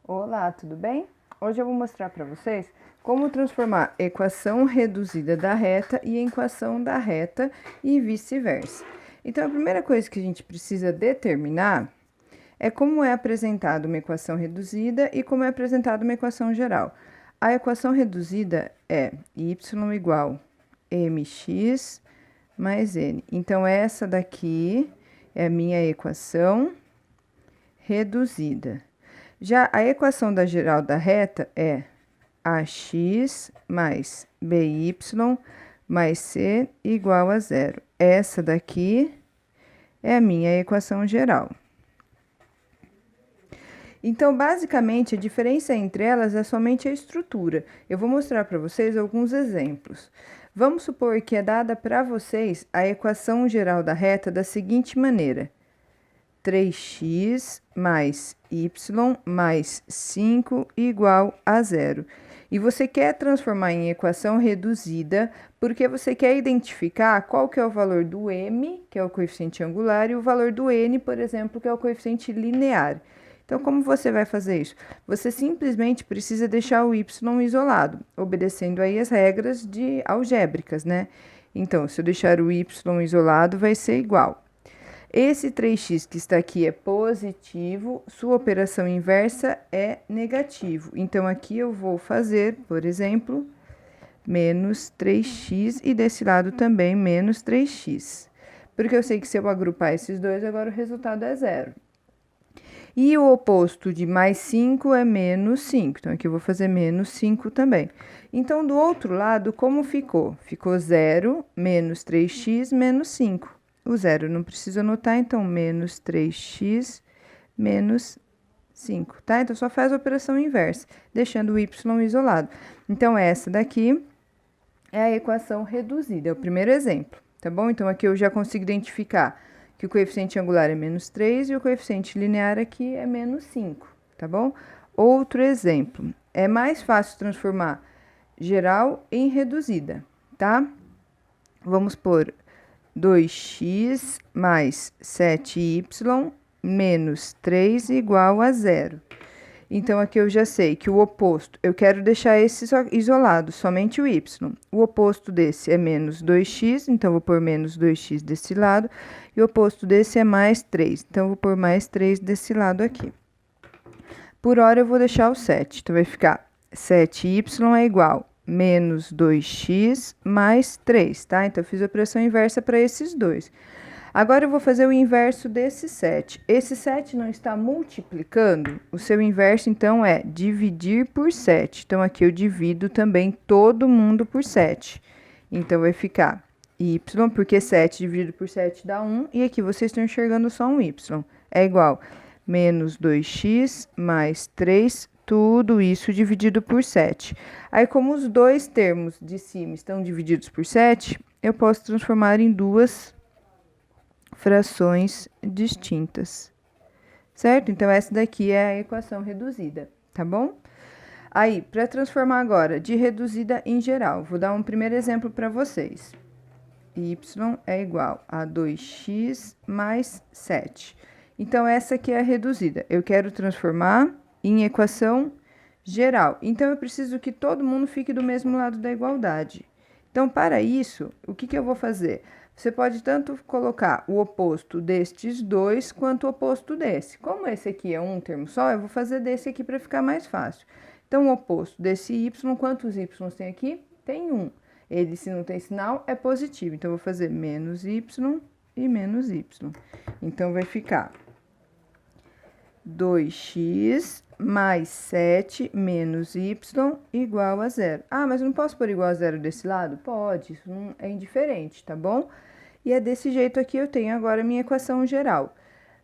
Olá, tudo bem? Hoje eu vou mostrar para vocês como transformar equação reduzida da reta em equação da reta e vice-versa. Então, a primeira coisa que a gente precisa determinar é como é apresentada uma equação reduzida e como é apresentada uma equação geral. A equação reduzida é y igual mx mais n. Então, essa daqui é a minha equação reduzida. Já a equação da geral da reta é ax mais by mais c igual a zero. Essa daqui é a minha equação geral. Então, basicamente, a diferença entre elas é somente a estrutura. Eu vou mostrar para vocês alguns exemplos. Vamos supor que é dada para vocês a equação geral da reta da seguinte maneira: 3x mais y mais 5 igual a zero. E você quer transformar em equação reduzida porque você quer identificar qual que é o valor do m, que é o coeficiente angular, e o valor do n, por exemplo, que é o coeficiente linear. Então, como você vai fazer isso? Você simplesmente precisa deixar o y isolado, obedecendo aí as regras de algébricas, né? Então, se eu deixar o y isolado, vai ser igual. Esse 3x que está aqui é positivo, sua operação inversa é negativo. Então, aqui eu vou fazer, por exemplo, menos 3x e desse lado também menos 3x. Porque eu sei que se eu agrupar esses dois, agora o resultado é zero. E o oposto de mais 5 é menos 5. Então, aqui eu vou fazer menos 5 também. Então, do outro lado, como ficou? Ficou 0, menos 3x, menos 5. O zero não preciso anotar, então, menos 3x, menos 5, tá? Então, só faz a operação inversa, deixando o y isolado. Então, essa daqui é a equação reduzida, é o primeiro exemplo, tá bom? Então, aqui eu já consigo identificar que o coeficiente angular é menos 3 e o coeficiente linear aqui é menos 5, tá bom? Outro exemplo, é mais fácil transformar geral em reduzida, tá? Vamos pôr 2x mais 7y menos 3 igual a zero. Então, aqui eu já sei que o oposto, eu quero deixar esse isolado, somente o y. O oposto desse é menos 2x, então vou pôr menos 2x desse lado. E o oposto desse é mais 3, então vou pôr mais 3 desse lado aqui. Por hora eu vou deixar o 7, então vai ficar 7y é igual menos 2x mais 3, tá? Então, eu fiz a operação inversa para esses dois. Agora, eu vou fazer o inverso desse 7. Esse 7 não está multiplicando? O seu inverso, então, é dividir por 7. Então, aqui eu divido também todo mundo por 7. Então, vai ficar y, porque 7 dividido por 7 dá 1. E aqui vocês estão enxergando só um y. É igual menos 2x mais 3, tudo isso dividido por 7. Aí, como os dois termos de cima estão divididos por 7, eu posso transformar em duas frações distintas, certo? Então, essa daqui é a equação reduzida, tá bom? Aí, para transformar agora de reduzida em geral, vou dar um primeiro exemplo para vocês. Y é igual a 2x mais 7. Então, essa aqui é a reduzida. Eu quero transformar em equação geral. Então, eu preciso que todo mundo fique do mesmo lado da igualdade. Então, para isso, o que eu vou fazer? Você pode tanto colocar o oposto destes dois, quanto o oposto desse. Como esse aqui é um termo só, eu vou fazer desse aqui para ficar mais fácil. Então, o oposto desse y, quantos y tem aqui? Tem 1. Ele, se não tem sinal, é positivo. Então, eu vou fazer menos y e menos y. Então, vai ficar 2x mais 7 menos y igual a zero. Ah, mas eu não posso pôr igual a zero desse lado? Pode, isso não é indiferente, tá bom? E é desse jeito aqui eu tenho agora a minha equação geral.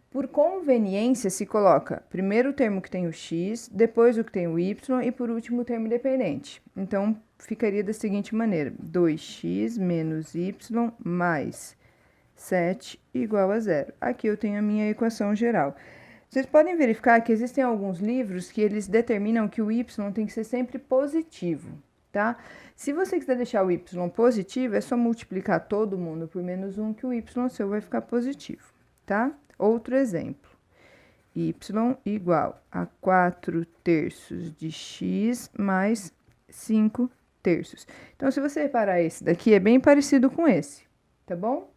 Por conveniência, se coloca primeiro o termo que tem o x, depois o que tem o y e por último o termo dependente. Então, ficaria da seguinte maneira: 2x menos y mais 7 igual a zero. Aqui eu tenho a minha equação geral. Vocês podem verificar que existem alguns livros que eles determinam que o y tem que ser sempre positivo, tá? Se você quiser deixar o y positivo, é só multiplicar todo mundo por menos 1 que o y seu vai ficar positivo, tá? Outro exemplo. y igual a 4/3 de x mais 5/3. Então, se você reparar, esse daqui é bem parecido com esse, tá bom?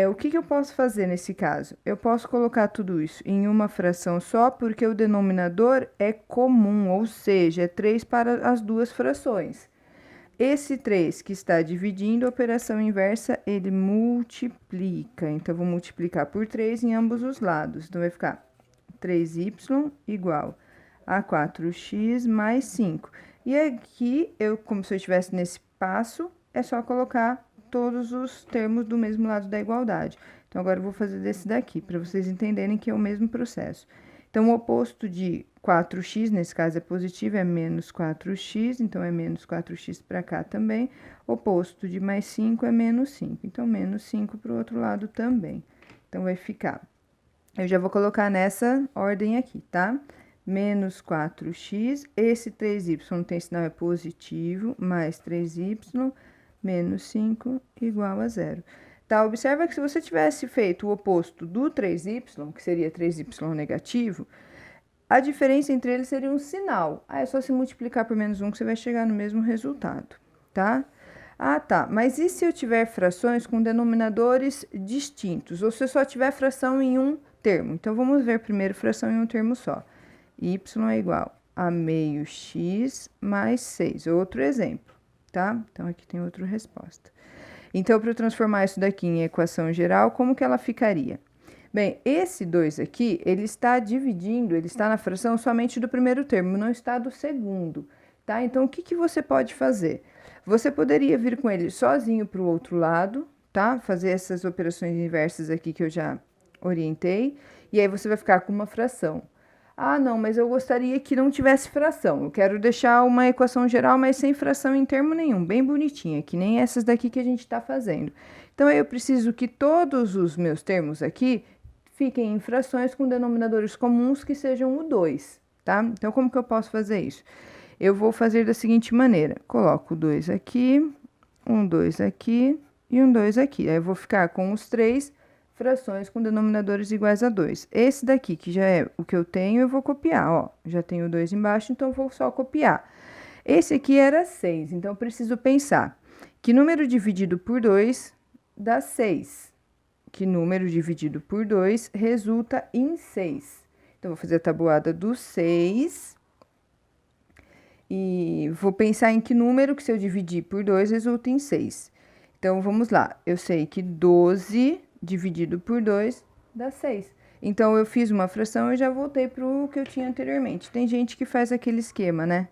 O que eu posso fazer nesse caso? Eu posso colocar tudo isso em uma fração só, porque o denominador é comum, ou seja, é 3 para as duas frações. Esse 3 que está dividindo a operação inversa, ele multiplica. Então, vou multiplicar por 3 em ambos os lados. Então, vai ficar 3y igual a 4x mais 5. E aqui, como se eu estivesse nesse passo, é só colocar todos os termos do mesmo lado da igualdade. Então, agora eu vou fazer desse daqui, para vocês entenderem que é o mesmo processo. Então, o oposto de 4x, nesse caso é positivo, é menos 4x, então é menos 4x para cá também. Oposto de mais 5 é menos 5, então menos 5 para o outro lado também. Então, vai ficar... Eu já vou colocar nessa ordem aqui, tá? Menos 4x, esse 3y tem sinal é positivo, mais 3y, menos 5 igual a 0. Tá? Observa que se você tivesse feito o oposto do 3y, que seria 3y negativo, a diferença entre eles seria um sinal. É só se multiplicar por menos 1 que você vai chegar no mesmo resultado, tá? Ah, tá. Mas e se eu tiver frações com denominadores distintos? Ou se eu só tiver fração em um termo? Então, vamos ver primeiro fração em um termo só. Y é igual a meio x mais 6. Outro exemplo, tá? Então, aqui tem outra resposta. Então, para eu transformar isso daqui em equação geral, como que ela ficaria? Bem, esse 2 aqui, ele está dividindo, ele está na fração somente do primeiro termo, não está do segundo, tá? Então, o que você pode fazer? Você poderia vir com ele sozinho para o outro lado, tá? Fazer essas operações inversas aqui que eu já orientei, e aí você vai ficar com uma fração. Ah, não, mas eu gostaria que não tivesse fração. Eu quero deixar uma equação geral, mas sem fração em termo nenhum, bem bonitinha, que nem essas daqui que a gente está fazendo. Então, aí eu preciso que todos os meus termos aqui fiquem em frações com denominadores comuns que sejam o 2, tá? Então, como que eu posso fazer isso? Eu vou fazer da seguinte maneira. Coloco 2 aqui, um 2 aqui e um 2 aqui. Aí, eu vou ficar com os 3 frações com denominadores iguais a 2. Esse daqui, que já é o que eu tenho, eu vou copiar, ó. Já tenho 2 embaixo, então eu vou só copiar. Esse aqui era 6, então eu preciso pensar que número dividido por 2 dá 6. Que número dividido por 2 resulta em 6. Então, vou fazer a tabuada do 6. E vou pensar em que número que se eu dividir por 2 resulta em 6. Então, vamos lá. Eu sei que 12... dividido por 2 dá 6. Então, eu fiz uma fração e já voltei para o que eu tinha anteriormente. Tem gente que faz aquele esquema, né?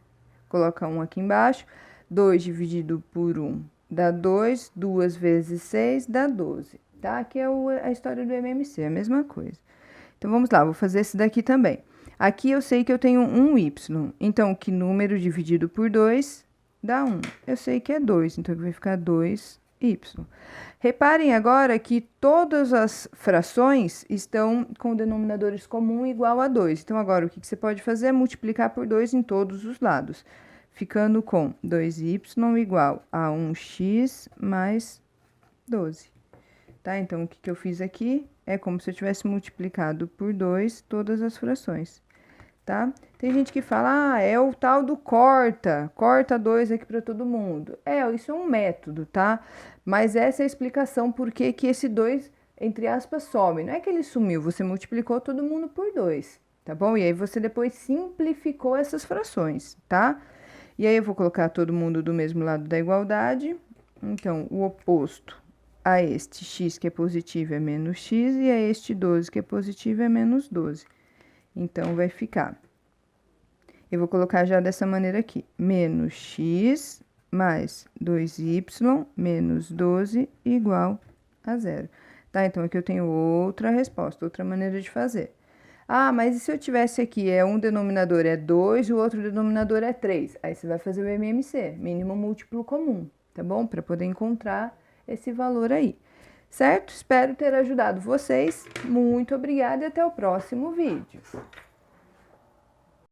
Coloca 1 aqui embaixo. 2 dividido por 1 dá 2. 2 vezes 6 dá 12. Tá? Aqui é a história do MMC, a mesma coisa. Então, vamos lá. Vou fazer esse daqui também. Aqui eu sei que eu tenho um y. Então, que número dividido por 2 dá 1? Eu sei que é 2. Então, vai ficar 2y. Reparem agora que todas as frações estão com denominadores comum igual a 2. Então, agora, o que você pode fazer é multiplicar por 2 em todos os lados, ficando com 2y igual a 1x mais 12. Tá? Então, o que eu fiz aqui é como se eu tivesse multiplicado por 2 todas as frações. Tá? Tem gente que fala, é o tal do corta 2 aqui para todo mundo. Isso é um método, tá? Mas essa é a explicação por que esse 2, entre aspas, some. Não é que ele sumiu, você multiplicou todo mundo por 2, tá bom? E aí você depois simplificou essas frações, tá? E aí eu vou colocar todo mundo do mesmo lado da igualdade. Então, o oposto a este x que é positivo é menos x, e a este 12 que é positivo é menos 12. Então, vai ficar, eu vou colocar já dessa maneira aqui, menos x mais 2y menos 12 igual a 0. Tá? Então, aqui eu tenho outra resposta, outra maneira de fazer. Ah, mas e se eu tivesse aqui, um denominador é 2 e o outro denominador é 3? Aí, você vai fazer o MMC, mínimo múltiplo comum, tá bom? Para poder encontrar esse valor aí. Certo? Espero ter ajudado vocês. Muito obrigada e até o próximo vídeo.